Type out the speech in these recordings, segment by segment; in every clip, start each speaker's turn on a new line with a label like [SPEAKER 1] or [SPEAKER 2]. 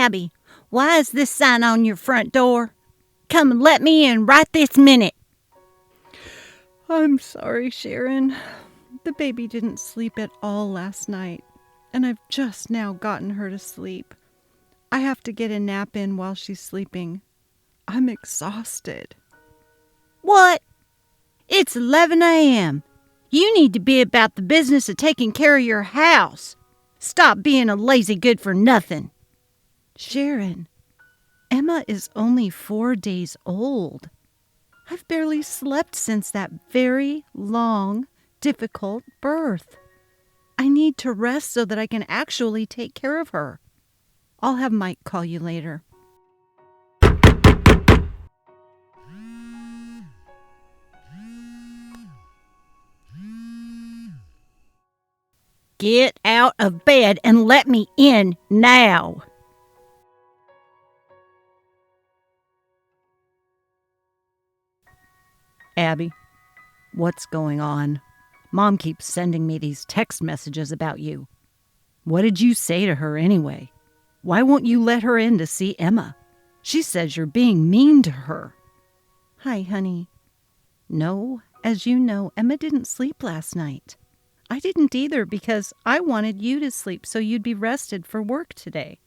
[SPEAKER 1] Abby, why is this sign on your front door? Come and let me in right this minute.
[SPEAKER 2] I'm sorry, Sharon. The baby didn't sleep at all last night, and I've just now gotten her to sleep. I have to get a nap in while she's sleeping. I'm exhausted.
[SPEAKER 1] What? It's 11 a.m. You need to be about the business of taking care of your house. Stop being a lazy good-for-nothing.
[SPEAKER 2] Sharon, Emma is only 4 days old. I've barely slept since that very long, difficult birth. I need to rest so that I can actually take care of her. I'll have Mike call you later.
[SPEAKER 1] Get out of bed and let me in now.
[SPEAKER 2] Abby, what's going on? Mom keeps sending me these text messages about you. What did you say to her anyway? Why won't you let her in to see Emma? She says you're being mean to her. Hi, honey. No, as you know, Emma didn't sleep last night. I didn't either because I wanted you to sleep so you'd be rested for work today.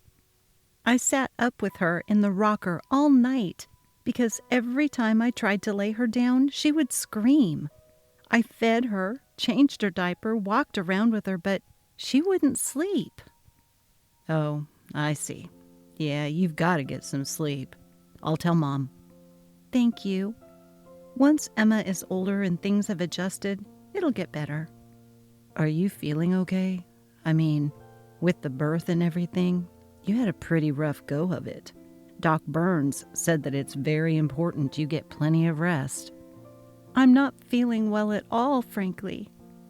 [SPEAKER 2] I sat up with her in the rocker all night because every time I tried to lay her down, she would scream. I fed her, changed her diaper, walked around with her, but she wouldn't sleep. Oh, I see. Yeah, you've got to get some sleep. I'll tell Mom. Thank you. Once Emma is older and things have adjusted, it'll get better. Are you feeling okay? I mean, with the birth and everything, you had a pretty rough go of it. Doc Burns said that it's very important you get plenty of rest. I'm not feeling well at all, frankly.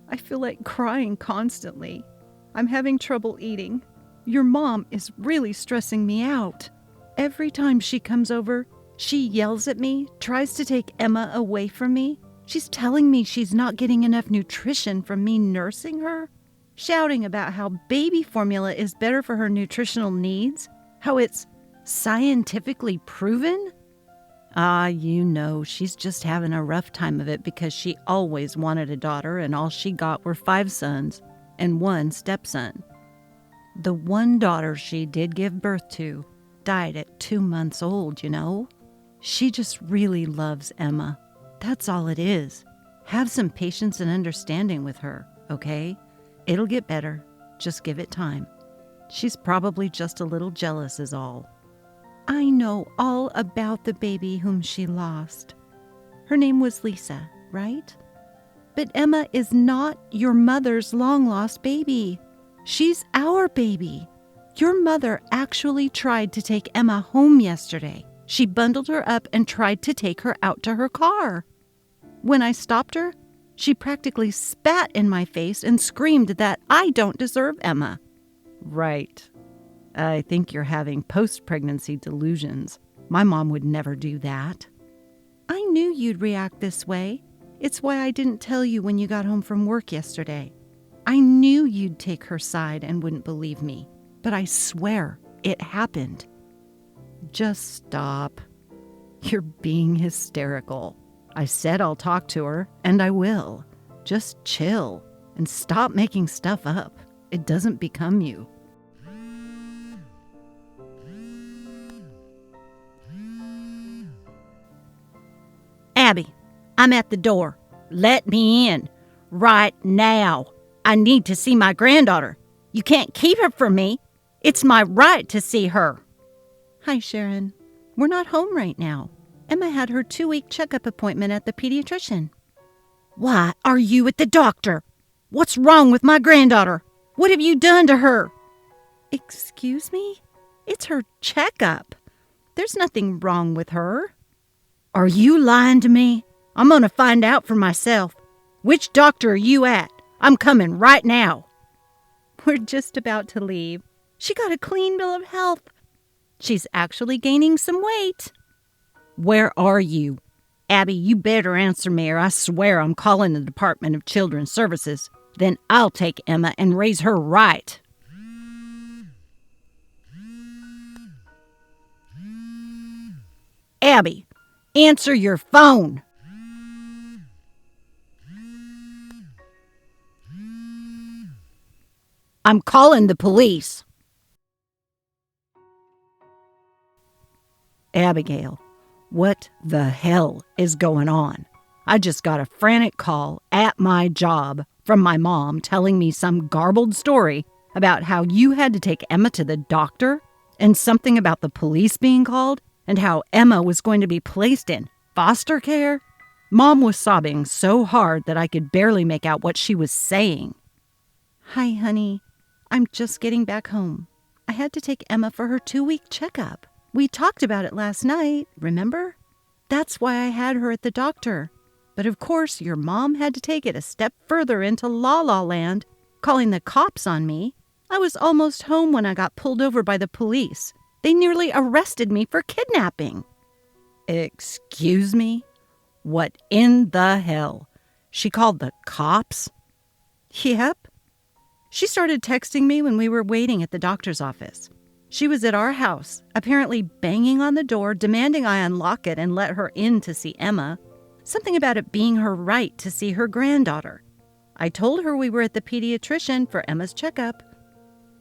[SPEAKER 2] I feel like crying constantly. I'm having trouble eating. Your mom is really stressing me out. Every time she comes over, she yells at me, tries to take Emma away from me. She's telling me she's not getting enough nutrition from me nursing her, shouting about how baby formula is better for her nutritional needs, how it's scientifically proven. You know, she's just having a rough time of it because she always wanted a daughter and all she got were 5 sons and 1 stepson. The one daughter she did give birth to died at 2 months old, you know. She just really loves Emma. That's all it is. Have some patience and understanding with her, okay? It'll get better. Just give it time. She's probably just a little jealous is all. I know all about the baby whom she lost. Her name was Lisa, right? But Emma is not your mother's long-lost baby. She's our baby. Your mother actually tried to take Emma home yesterday. She bundled her up and tried to take her out to her car. When I stopped her, she practically spat in my face and screamed that I don't deserve Emma. Right. I think you're having post-pregnancy delusions. My mom would never do that. I knew you'd react this way. It's why I didn't tell you when you got home from work yesterday. I knew you'd take her side and wouldn't believe me, but I swear it happened. Just stop. You're being hysterical. I said I'll talk to her, and I will. Just chill and stop making stuff up. It doesn't become you.
[SPEAKER 1] Abby, I'm at the door. Let me in. Right now. I need to see my granddaughter. You can't keep her from me. It's my right to see her.
[SPEAKER 2] Hi, Sharon. We're not home right now. Emma had her 2-week checkup appointment at the pediatrician.
[SPEAKER 1] Why are you at the doctor? What's wrong with my granddaughter? What have you done to her?
[SPEAKER 2] Excuse me? It's her checkup. There's nothing wrong with her.
[SPEAKER 1] Are you lying to me? I'm going to find out for myself. Which doctor are you at? I'm coming right now.
[SPEAKER 2] We're just about to leave. She got a clean bill of health. She's actually gaining some weight.
[SPEAKER 1] Where are you? Abby, you better answer me or I swear I'm calling the Department of Children's Services. Then I'll take Emma and raise her right. Abby, answer your phone. I'm calling the police.
[SPEAKER 2] Abigail, what the hell is going on? I just got a frantic call at my job from my mom telling me some garbled story about how you had to take Emma to the doctor and something about the police being called and how Emma was going to be placed in foster care. Mom was sobbing so hard that I could barely make out what she was saying. Hi, honey. I'm just getting back home. I had to take Emma for her 2-week checkup. We talked about it last night, remember? That's why I had her at the doctor. But of course, your mom had to take it a step further into la-la land, calling the cops on me. I was almost home when I got pulled over by the police. They nearly arrested me for kidnapping. Excuse me? What in the hell? She called the cops? Yep. She started texting me when we were waiting at the doctor's office. She was at our house, apparently banging on the door, demanding I unlock it and let her in to see Emma. Something about it being her right to see her granddaughter. I told her we were at the pediatrician for Emma's checkup.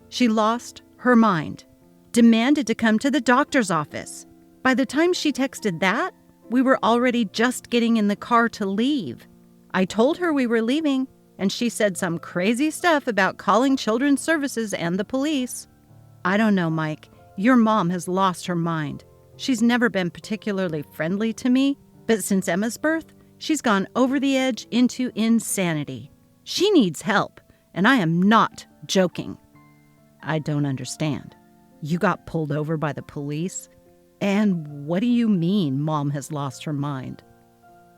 [SPEAKER 2] She lost her mind, demanded to come to the doctor's office. By the time she texted that, we were already just getting in the car to leave. I told her we were leaving, and she said some crazy stuff about calling Children's Services and the police. I don't know, Mike. Your mom has lost her mind. She's never been particularly friendly to me, but since Emma's birth, she's gone over the edge into insanity. She needs help, and I am not joking. I don't understand. You got pulled over by the police? And what do you mean Mom has lost her mind?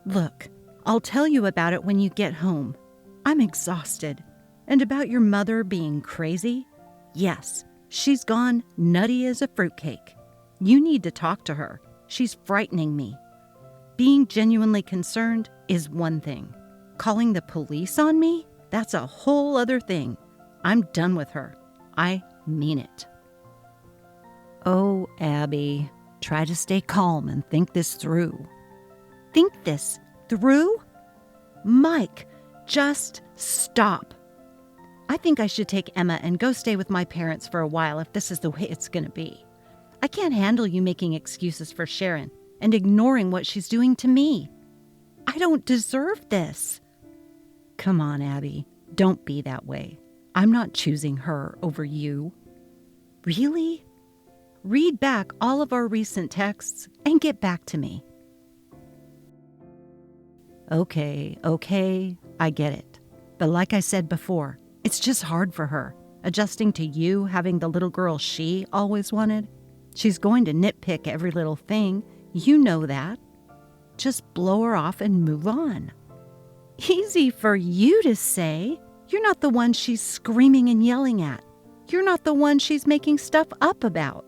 [SPEAKER 2] Look, I'll tell you about it when you get home. I'm exhausted. And about your mother being crazy? Yes, she's gone nutty as a fruitcake. You need to talk to her. She's frightening me. Being genuinely concerned is one thing. Calling the police on me? That's a whole other thing. I'm done with her. I mean it. Oh, Abby, try to stay calm and think this through. Think this through? Mike, just stop. I think I should take Emma and go stay with my parents for a while if this is the way it's going to be. I can't handle you making excuses for Sharon and ignoring what she's doing to me. I don't deserve this. Come on, Abby. Don't be that way. I'm not choosing her over you. Really? Read back all of our recent texts and get back to me. Okay, I get it. But like I said before, it's just hard for her, adjusting to you having the little girl she always wanted. She's going to nitpick every little thing. You know that. Just blow her off and move on. Easy for you to say. You're not the one she's screaming and yelling at. You're not the one she's making stuff up about.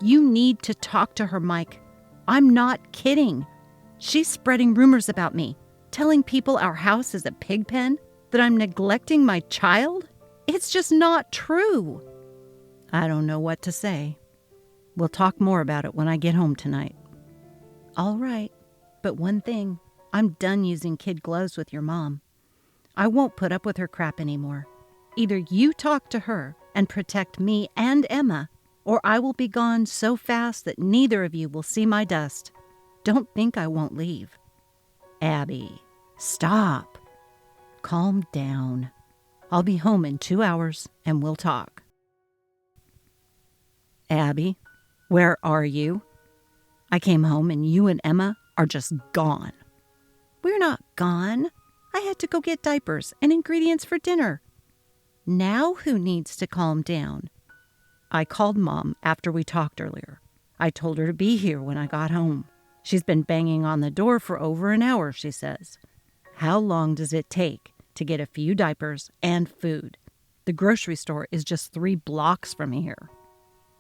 [SPEAKER 2] You need to talk to her, Mike. I'm not kidding. She's spreading rumors about me, telling people our house is a pig pen, that I'm neglecting my child. It's just not true. I don't know what to say. We'll talk more about it when I get home tonight. All right, but one thing, I'm done using kid gloves with your mom. I won't put up with her crap anymore. Either you talk to her and protect me and Emma, or I will be gone so fast that neither of you will see my dust. Don't think I won't leave. Abby, stop. Calm down. I'll be home in 2 hours and we'll talk. Abby, where are you? I came home and you and Emma are just gone. We're not gone. I had to go get diapers and ingredients for dinner. Now who needs to calm down? I called Mom after we talked earlier. I told her to be here when I got home. She's been banging on the door for over an hour, she says. How long does it take to get a few diapers and food? The grocery store is just 3 blocks from here.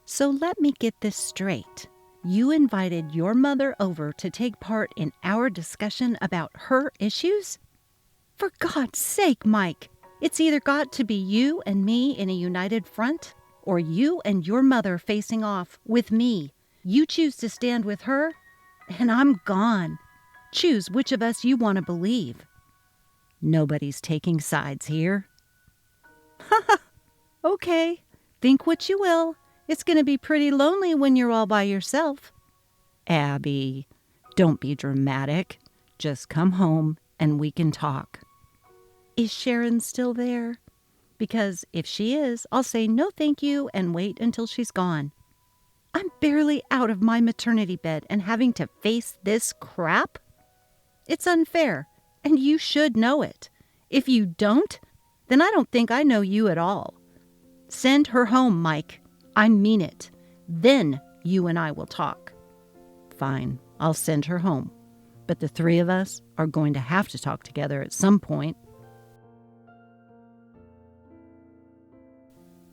[SPEAKER 2] So let me get this straight. You invited your mother over to take part in our discussion about her issues? For God's sake, Mike, it's either got to be you and me in a united front, or you and your mother facing off with me. You choose to stand with her, And I'm gone. Choose which of us you want to believe. Nobody's taking sides here. Okay, think what you will. It's going to be pretty lonely when you're all by yourself. Abby, don't be dramatic. Just come home and we can talk. Is Sharon still there? Because if she is, I'll say no thank you and wait until she's gone. I'm barely out of my maternity bed and having to face this crap? It's unfair, and you should know it. If you don't, then I don't think I know you at all. Send her home, Mike. I mean it. Then you and I will talk. Fine, I'll send her home. But the three of us are going to have to talk together at some point.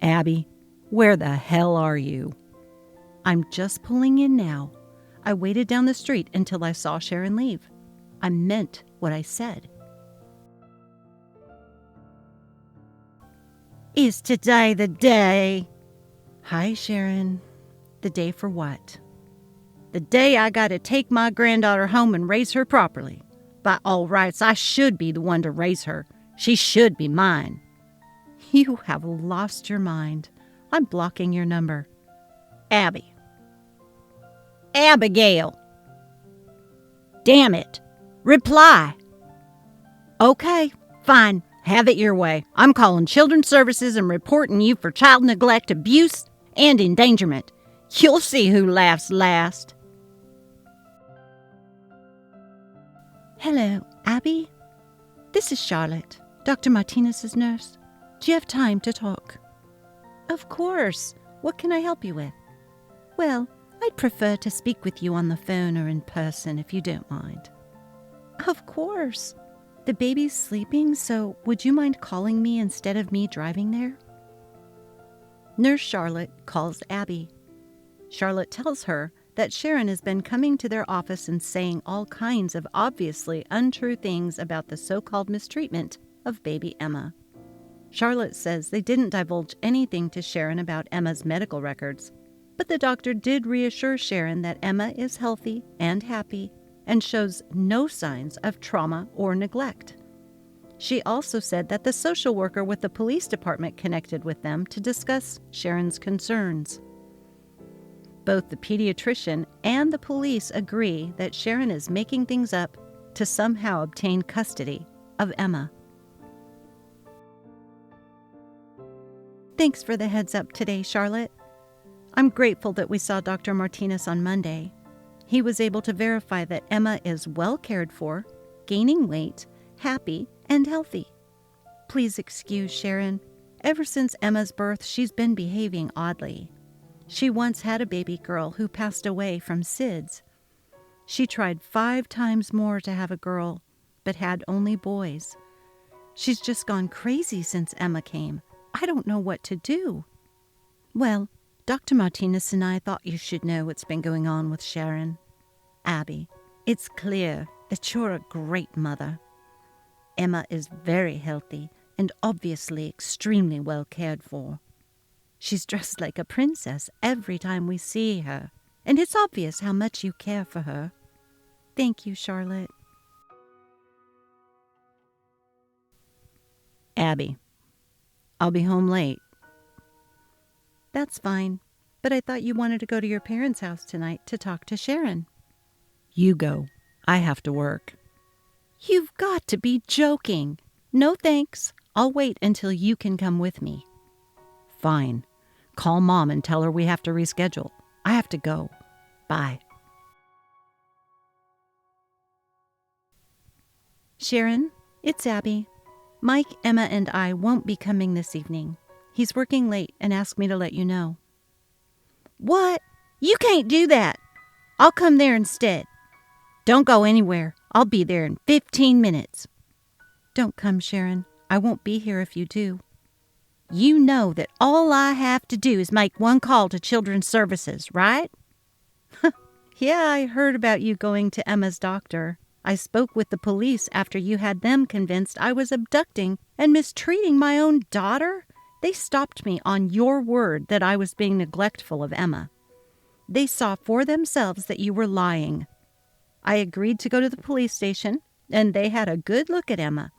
[SPEAKER 2] Abby, where the hell are you? I'm just pulling in now. I waited down the street until I saw Sharon leave. I meant what I said.
[SPEAKER 1] Is today the day?
[SPEAKER 2] Hi, Sharon. The day for what?
[SPEAKER 1] The day I got to take my granddaughter home and raise her properly. By all rights, I should be the one to raise her. She should be mine.
[SPEAKER 2] You have lost your mind. I'm blocking your number.
[SPEAKER 1] Abby. Abigail. Damn it. Reply. Okay, fine. Have it your way. I'm calling Children's Services and reporting you for child neglect, abuse, and endangerment. You'll see who laughs last.
[SPEAKER 2] Hello, Abby. This is Charlotte, Dr. Martinez's nurse. Do you have time to talk? Of course. What can I help you with? Well, I'd prefer to speak with you on the phone or in person if you don't mind. Of course. The baby's sleeping, so would you mind calling me instead of me driving there? Nurse Charlotte calls Abby. Charlotte tells her that Sharon has been coming to their office and saying all kinds of obviously untrue things about the so-called mistreatment of baby Emma. Charlotte says they didn't divulge anything to Sharon about Emma's medical records, but the doctor did reassure Sharon that Emma is healthy and happy and shows no signs of trauma or neglect. She also said that the social worker with the police department connected with them to discuss Sharon's concerns. Both the pediatrician and the police agree that Sharon is making things up to somehow obtain custody of Emma. Thanks for the heads up today, Charlotte. I'm grateful that we saw Dr. Martinez on Monday. He was able to verify that Emma is well cared for, gaining weight, happy, and healthy. Please excuse Sharon. Ever since Emma's birth, she's been behaving oddly. She once had a baby girl who passed away from SIDS. She tried 5 times more to have a girl, but had only boys. She's just gone crazy since Emma came. I don't know what to do. Well, Dr. Martinez and I thought you should know what's been going on with Sharon. Abby, it's clear that you're a great mother. Emma is very healthy and obviously extremely well cared for. She's dressed like a princess every time we see her, and it's obvious how much you care for her. Thank you, Charlotte.
[SPEAKER 1] Abby, I'll be home late.
[SPEAKER 2] That's fine, but I thought you wanted to go to your parents' house tonight to talk to Sharon.
[SPEAKER 1] You go. I have to work.
[SPEAKER 2] You've got to be joking. No thanks. I'll wait until you can come with me.
[SPEAKER 1] Fine. Call Mom and tell her we have to reschedule. I have to go. Bye.
[SPEAKER 2] Sharon, it's Abby. Mike, Emma, and I won't be coming this evening. He's working late and asked me to let you know.
[SPEAKER 1] What? You can't do that. I'll come there instead. Don't go anywhere. I'll be there in 15 minutes.
[SPEAKER 2] Don't come, Sharon. I won't be here if you do.
[SPEAKER 1] You know that all I have to do is make one call to Children's Services, right?
[SPEAKER 2] Yeah, I heard about you going to Emma's doctor. I spoke with the police after you had them convinced I was abducting and mistreating my own daughter. They stopped me on your word that I was being neglectful of Emma. They saw for themselves that you were lying. I agreed to go to the police station, and they had a good look at Emma.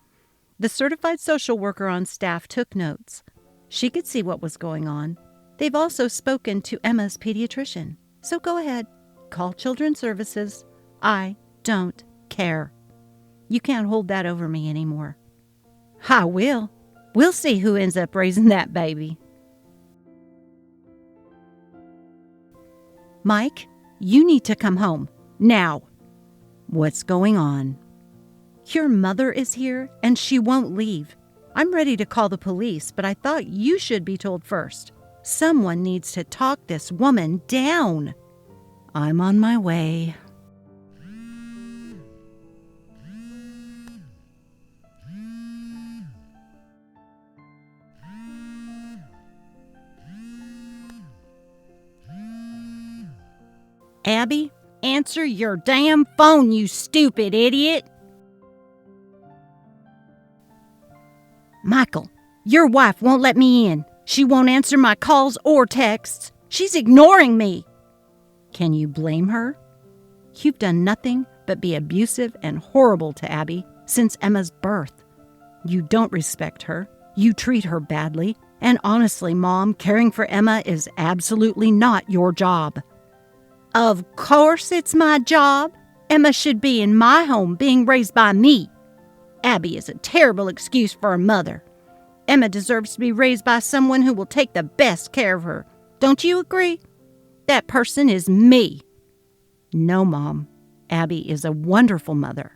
[SPEAKER 2] The certified social worker on staff took notes. She could see what was going on. They've also spoken to Emma's pediatrician. So go ahead, call Children's Services. I don't care. You can't hold that over me anymore. I will. We'll see who ends up raising that baby. Mike, you need to come home. Now. What's going on? Your mother is here, and she won't leave. I'm ready to call the police, but I thought you should be told first. Someone needs to talk this woman down. I'm on my way.
[SPEAKER 1] Abby, answer your damn phone, you stupid idiot. Michael, your wife won't let me in. She won't answer my calls or texts. She's ignoring me.
[SPEAKER 2] Can you blame her? You've done nothing but be abusive and horrible to Abby since Emma's birth. You don't respect her. You treat her badly. And honestly, Mom, caring for Emma is absolutely not your job.
[SPEAKER 1] Of course it's my job. Emma should be in my home being raised by me. Abby is a terrible excuse for a mother. Emma deserves to be raised by someone who will take the best care of her. Don't you agree? That person is me.
[SPEAKER 2] No, Mom. Abby is a wonderful mother.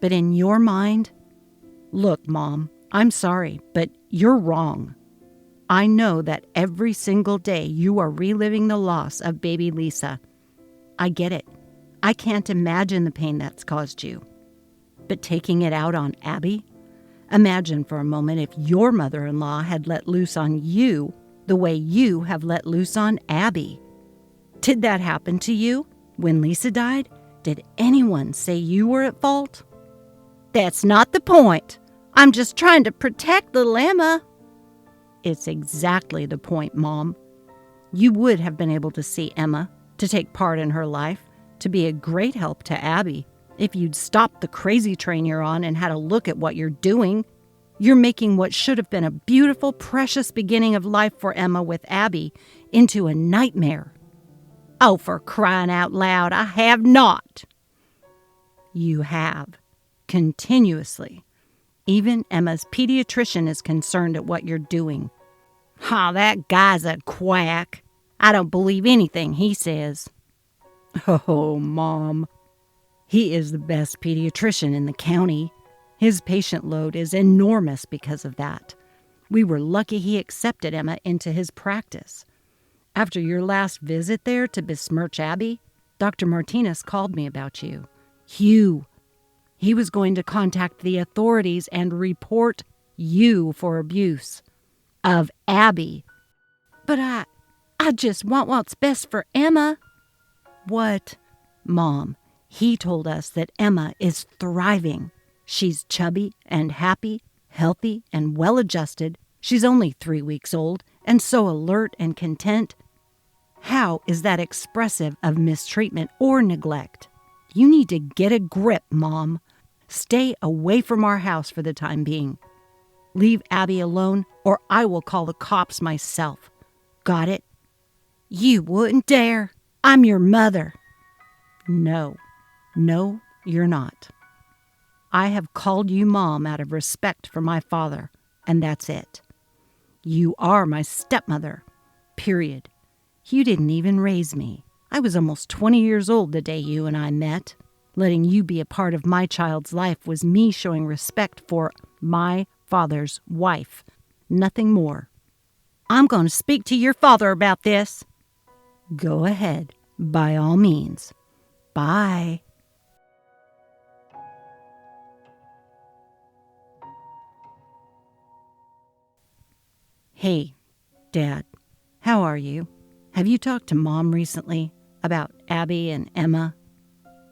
[SPEAKER 2] But in your mind... Look, Mom, I'm sorry, but you're wrong. I know that every single day you are reliving the loss of baby Lisa. I get it. I can't imagine the pain that's caused you. But taking it out on Abby? Imagine for a moment if your mother-in-law had let loose on you the way you have let loose on Abby. Did that happen to you? When Lisa died, did anyone say you were at fault?
[SPEAKER 1] That's not the point. I'm just trying to protect little Emma.
[SPEAKER 2] It's exactly the point, Mom. You would have been able to see Emma, to take part in her life, to be a great help to Abby. If you'd stopped the crazy train you're on and had a look at what you're doing, you're making what should have been a beautiful, precious beginning of life for Emma with Abby into a nightmare.
[SPEAKER 1] Oh, for crying out loud, I have not.
[SPEAKER 2] You have. Continuously. Even Emma's pediatrician is concerned at what you're doing.
[SPEAKER 1] That guy's a quack. I don't believe anything he says.
[SPEAKER 2] Oh, Mom. He is the best pediatrician in the county. His patient load is enormous because of that. We were lucky he accepted Emma into his practice. After your last visit there to besmirch Abby, Dr. Martinez called me about you. Hugh. He was going to contact the authorities and report you for abuse of Abby.
[SPEAKER 1] But I just want what's best for Emma.
[SPEAKER 2] What? Mom, he told us that Emma is thriving. She's chubby and happy, healthy and well-adjusted. She's only 3 weeks old and so alert and content. How is that expressive of mistreatment or neglect? You need to get a grip, Mom. Stay away from our house for the time being. Leave Abby alone or I will call the cops myself. Got it?
[SPEAKER 1] You wouldn't dare. I'm your mother.
[SPEAKER 2] No, you're not. I have called you Mom out of respect for my father, and that's it. You are my stepmother, period. You didn't even raise me. I was almost 20 years old the day you and I met. Letting you be a part of my child's life was me showing respect for my father's wife. Nothing more.
[SPEAKER 1] I'm going to speak to your father about this.
[SPEAKER 2] Go ahead, by all means. Bye. Hey, Dad, how are you? Have you talked to Mom recently about Abby and Emma?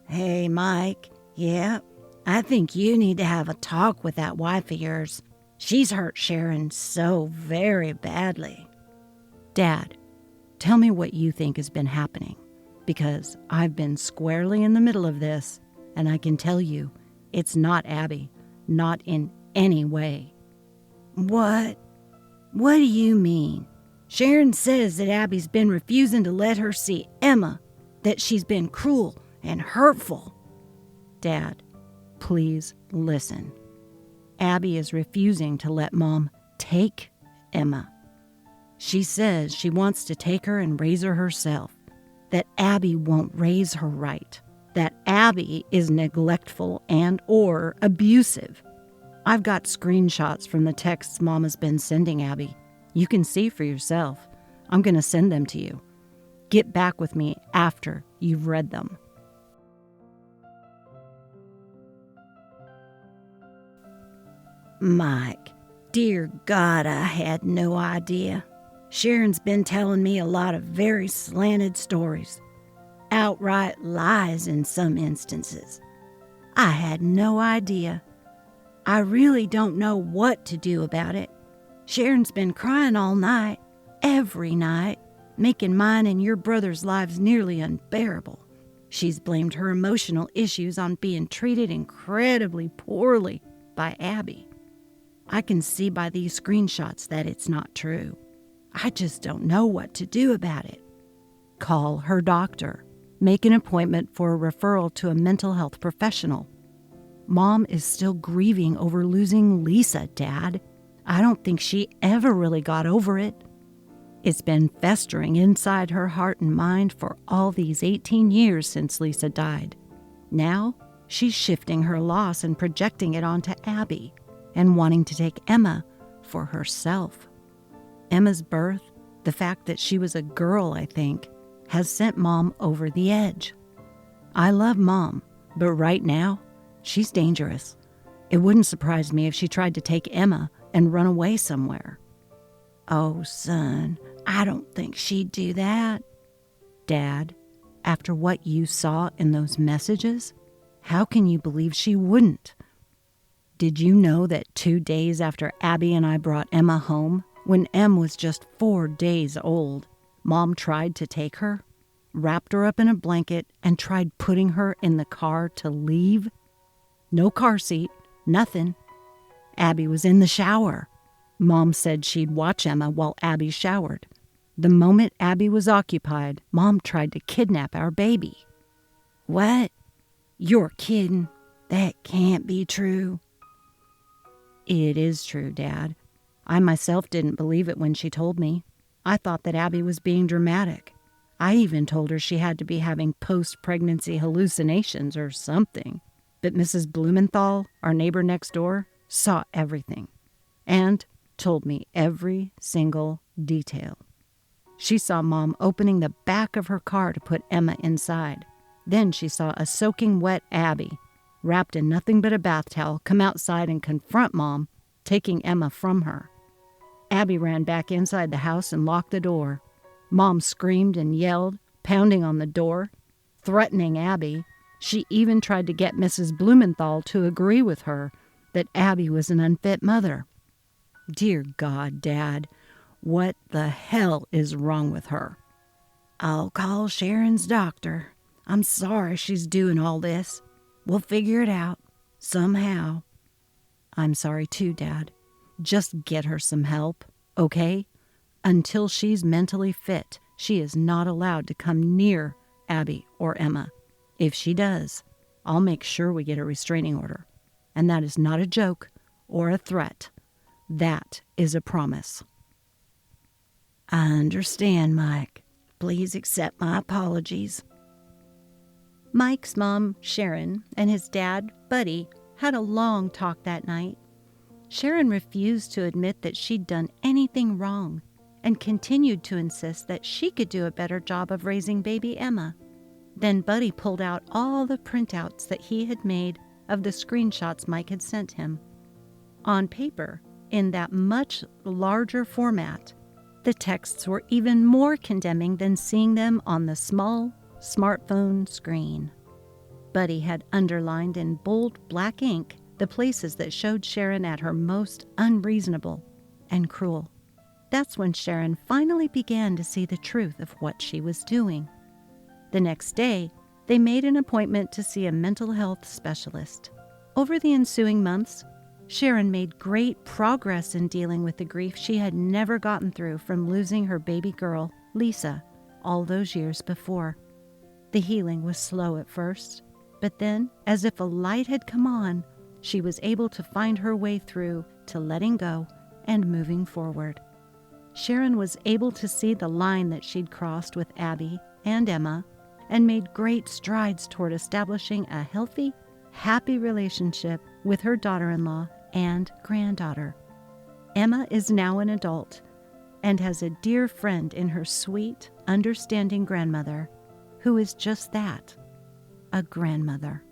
[SPEAKER 3] Hey, Mike. Yeah, I think you need to have a talk with that wife of yours. She's hurt Sharon so very badly.
[SPEAKER 2] Dad, tell me what you think has been happening, because I've been squarely in the middle of this, And I can tell you, it's not Abby. Not in any way.
[SPEAKER 3] What? What do you mean? Sharon says that Abby's been refusing to let her see Emma, that she's been cruel and hurtful.
[SPEAKER 2] Dad, please listen. Abby is refusing to let Mom take Emma. She says she wants to take her and raise her herself, that Abby won't raise her right, that Abby is neglectful and or abusive. I've got screenshots from the texts Mom has been sending Abby. You can see for yourself. I'm going to send them to you. Get back with me after you've read them.
[SPEAKER 3] Mike, dear God, I had no idea. Sharon's been telling me a lot of very slanted stories. Outright lies in some instances. I had no idea. I really don't know what to do about it. Sharon's been crying all night, every night, making mine and your brother's lives nearly unbearable. She's blamed her emotional issues on being treated incredibly poorly by Abby. I can see by these screenshots that it's not true. I just don't know what to do about it.
[SPEAKER 2] Call her doctor. Make an appointment for a referral to a mental health professional. Mom is still grieving over losing Lisa, Dad. I don't think she ever really got over it. It's been festering inside her heart and mind for all these 18 years since Lisa died. Now, she's shifting her loss and projecting it onto Abby and wanting to take Emma for herself. Emma's birth, the fact that she was a girl, I think, has sent Mom over the edge. I love Mom, but right now, she's dangerous. It wouldn't surprise me if she tried to take Emma and run away somewhere.
[SPEAKER 3] Oh, son, I don't think she'd do that.
[SPEAKER 2] Dad, after what you saw in those messages, how can you believe she wouldn't? Did you know that 2 days after Abby and I brought Emma home, when Em was just 4 days old, Mom tried to take her, wrapped her up in a blanket, and tried putting her in the car to leave? No car seat, nothing. Abby was in the shower. Mom said she'd watch Emma while Abby showered. The moment Abby was occupied, Mom tried to kidnap our baby.
[SPEAKER 3] What? You're kidding. That can't be true.
[SPEAKER 2] It is true, Dad. I myself didn't believe it when she told me. I thought that Abby was being dramatic. I even told her she had to be having post-pregnancy hallucinations or something. But Mrs. Blumenthal, our neighbor next door, saw everything and told me every single detail. She saw Mom opening the back of her car to put Emma inside. Then she saw a soaking wet Abby, wrapped in nothing but a bath towel, come outside and confront Mom, taking Emma from her. Abby ran back inside the house and locked the door. Mom screamed and yelled, pounding on the door, threatening Abby. She even tried to get Mrs. Blumenthal to agree with her that Abby was an unfit mother. Dear God, Dad, what the hell is wrong with her?
[SPEAKER 3] I'll call Sharon's doctor. I'm sorry she's doing all this. We'll figure it out, somehow.
[SPEAKER 2] I'm sorry too, Dad. Just get her some help, okay? Until she's mentally fit, she is not allowed to come near Abby or Emma. If she does, I'll make sure we get a restraining order. And that is not a joke or a threat. That is a promise.
[SPEAKER 3] I understand, Mike. Please accept my apologies.
[SPEAKER 1] Mike's mom, Sharon, and his dad, Buddy, had a long talk that night. Sharon refused to admit that she'd done anything wrong and continued to insist that she could do a better job of raising baby Emma. Then Buddy pulled out all the printouts that he had made of the screenshots Mike had sent him. On paper, in that much larger format, the texts were even more condemning than seeing them on the small smartphone screen. Buddy had underlined in bold black ink the places that showed Sharon at her most unreasonable and cruel. That's when Sharon finally began to see the truth of what she was doing. The next day,
[SPEAKER 2] They made an appointment to see a mental health specialist. Over the ensuing months, Sharon made great progress in dealing with the grief she had never gotten through from losing her baby girl, Lisa, all those years before. The healing was slow at first, but then, as if a light had come on, she was able to find her way through to letting go and moving forward. Sharon was able to see the line that she'd crossed with Abby and Emma and made great strides toward establishing a healthy, happy relationship with her daughter-in-law and granddaughter. Emma is now an adult and has a dear friend in her sweet, understanding grandmother, who is just that, a grandmother.